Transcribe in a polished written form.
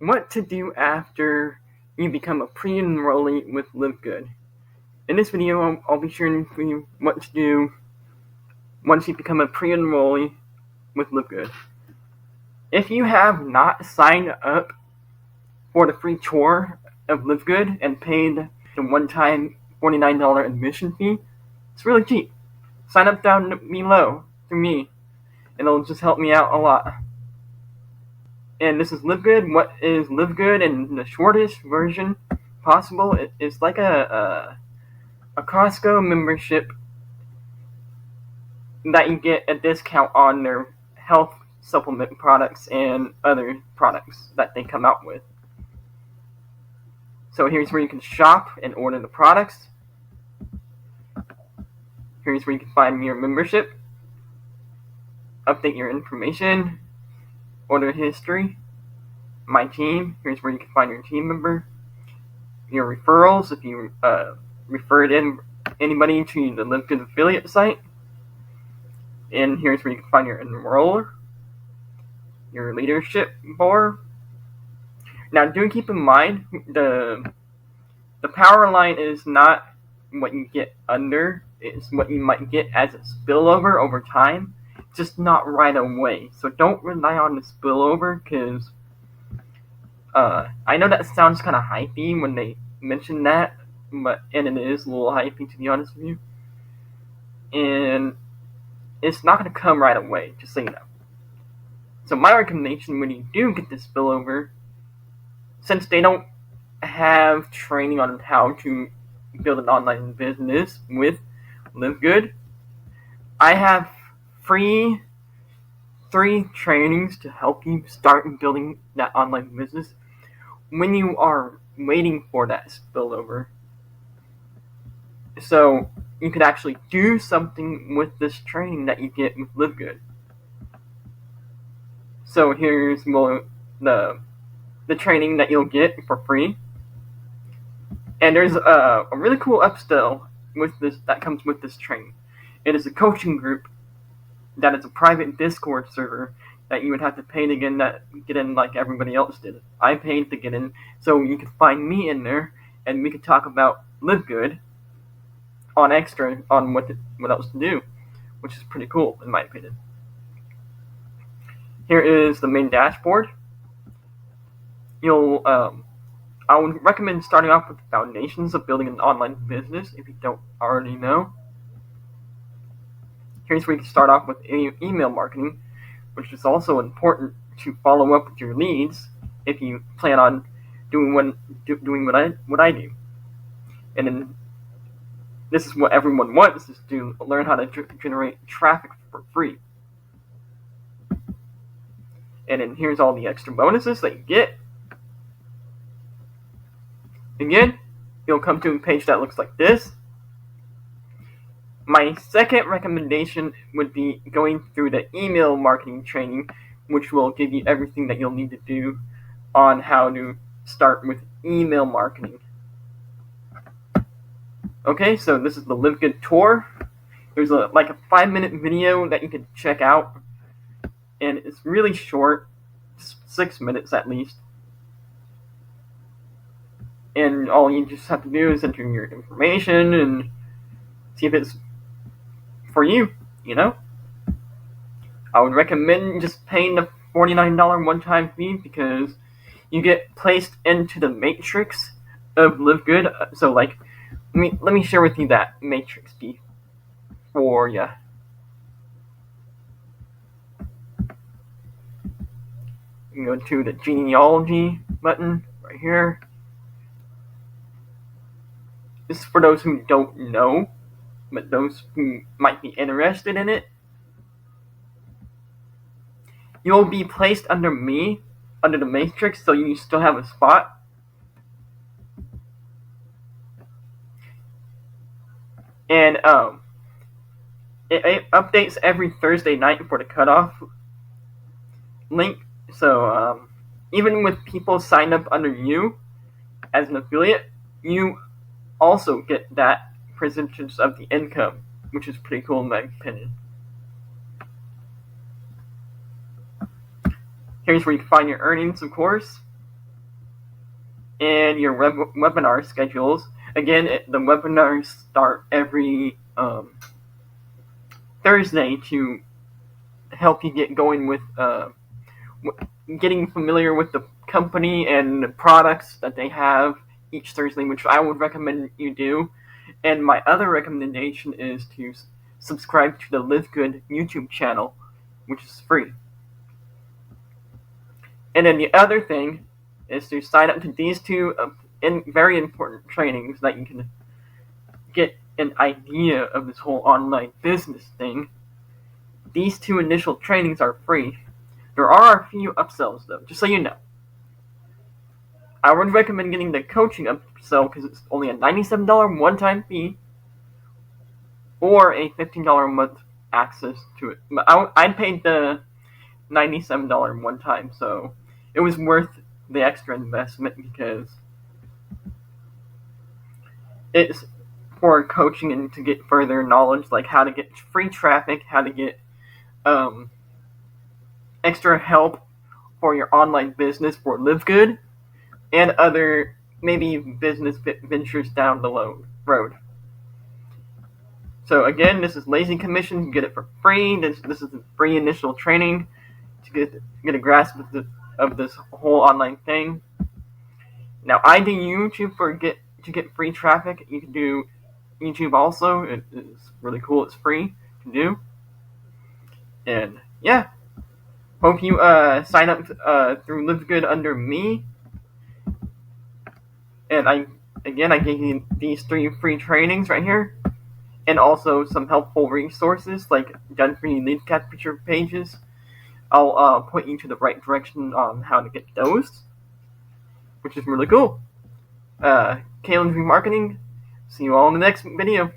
what to do after you become a pre-enrollee with LiveGood. In this video, I'll be sharing with you what to do once you become a pre-enrollee with LiveGood. If you have not signed up for the free tour of LiveGood and paid the one-time $49 admission fee, it's really cheap. Sign up down below through me, and it'll just help me out a lot. And this is LiveGood. What is LiveGood in the shortest version possible? It's like a Costco membership that you get a discount on their health supplement products and other products that they come out with. So here's where you can shop and order the products. Here's where you can find your membership, update your information, order history, my team. Here's where you can find your team member, your referrals if you referred in anybody to the LiveGood affiliate site. And here's where you can find your enroller, your leadership board. Now, do keep in mind the power line is not what you get under. It's what you might get as a spillover over time, just not right away. So don't rely on the spillover, because I know that sounds kind of hypey when they mention that, and it is a little hypey, to be honest with you. And it's not going to come right away, just so you know. So my recommendation when you do get the spillover, since they don't have training on how to build an online business with LiveGood, I have free 3 trainings to help you start building that online business when you are waiting for that spillover. So you could actually do something with this training that you get with LiveGood. So here's the training that you'll get for free. And there's a really cool upsell with this that comes with this training. It is a coaching group that is a private Discord server that you would have to pay to get in like everybody else did. I paid to get in, so you can find me in there, and we could talk about LiveGood on what else to do, which is pretty cool in my opinion. Here is the main dashboard. I would recommend starting off with the foundations of building an online business if you don't already know. Here's where you can start off with email marketing, which is also important to follow up with your leads if you plan on doing what I do. And then this is what everyone wants, is to learn how to generate traffic for free. And then here's all the extra bonuses that you get. Again, you'll come to a page that looks like this. My second recommendation would be going through the email marketing training, which will give you everything that you'll need to do on how to start with email marketing. Okay, so this is the LiveGood tour. There's a 5-minute video that you can check out, and it's really short, 6 minutes at least. And all you just have to do is enter your information and see if it's for you, you know? I would recommend just paying the $49 one-time fee, because you get placed into the matrix of LiveGood. So let me share with you that matrix for you. You can go to the genealogy button right here. This is for those who don't know, but those who might be interested in it. You'll be placed under me, under the matrix, so you still have a spot. And it updates every Thursday night for the cutoff link. So even with people signed up under you as an affiliate, you also get that percentage of the income, which is pretty cool in my opinion. Here's where you can find your earnings, of course. and your webinar schedules. Again, the webinars start every Thursday to help you get going with getting familiar with the company and the products that they have each Thursday, which I would recommend you do. And my other recommendation is to subscribe to the LiveGood YouTube channel, which is free. And then the other thing is to sign up to these two very important trainings that you can get an idea of this whole online business thing. These two initial trainings are free. There are a few upsells though, just so you know. I would recommend getting the coaching upsell because it's only a $97 one-time fee or a $15 a month access to it. I paid the $97 one time, so it was worth the extra investment because it's for coaching and to get further knowledge, like how to get free traffic, how to get extra help for your online business for LiveGood and other maybe business ventures down the road. So again, this is Lazy Commission. You get it for free. This is a free initial training to get a grasp of this whole online thing. Now I do YouTube to get free traffic. You can do YouTube also. It's really cool. It's free to do. And yeah, hope you sign up through LiveGood under me. And I gave you these 3 free trainings right here, and also some helpful resources like done-for-you lead capture pages. I'll point you to the right direction on how to get those, which is really cool. Kalen's Remarketing. See you all in the next video.